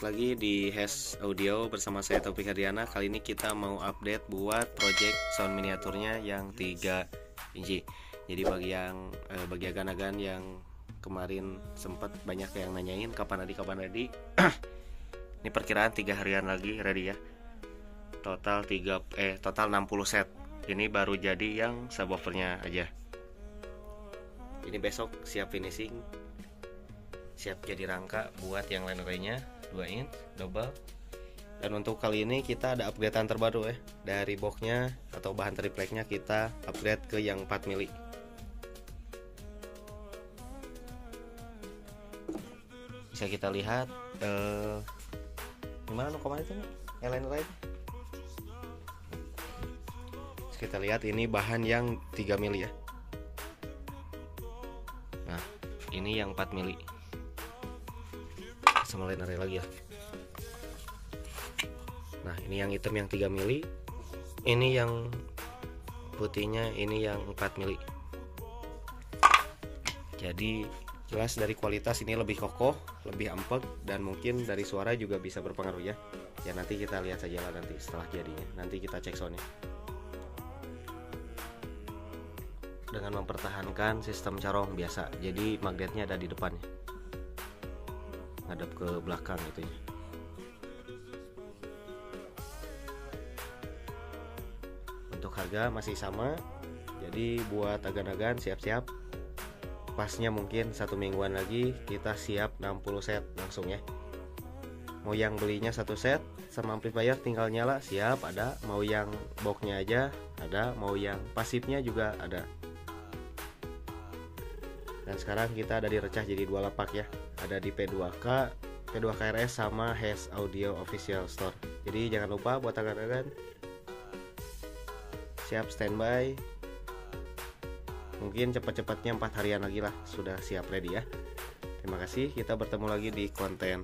balik lagi di Hes Audio bersama saya Taufik Hadiana. Kali ini kita mau update buat project sound miniaturnya yang 3 inci. Jadi bagi agan-agan yang kemarin sempat banyak yang nanyain kapan ready. Ini perkiraan 3 harian lagi ready ya. Total 60 set. Ini baru jadi yang subwoofernya aja. Ini besok siap finishing, siap jadi rangka buat yang lain-lainnya 2 inch double. Dan untuk kali ini kita ada upgradean terbaru ya. Dari boxnya atau bahan tripleknya kita upgrade ke yang 4 mili. Bisa kita lihat gimana kemarin itu lain. Kita lihat ini bahan yang 3 mili ya. Nah, ini yang 4 mili. Sama lain area lagi ya. Nah, ini yang hitam yang 3 mili. Ini yang putihnya ini yang 4 mili. Jadi jelas dari kualitas ini lebih kokoh, lebih empuk, dan mungkin dari suara juga bisa berpengaruh ya. Ya nanti kita lihat saja lah nanti setelah jadinya. Nanti kita cek soundnya. Dengan mempertahankan sistem carong biasa. Jadi magnetnya ada di depannya, ngadep ke belakang gitu ya. Untuk harga masih sama. Jadi buat agan-agan siap-siap. Pasnya mungkin 1 mingguan lagi kita siap 60 set langsung ya. Mau yang belinya 1 set sama amplifier tinggal nyala siap ada. Mau yang boxnya aja ada. Mau yang pasifnya juga ada. Dan sekarang kita ada di Recah jadi 2 lapak ya. Ada di P2K, P2KRS sama Hes Audio Official Store. Jadi jangan lupa buat agan-agan siap standby. Mungkin cepat-cepatnya 4 harian lagi lah sudah siap ready ya. Terima kasih, kita bertemu lagi di konten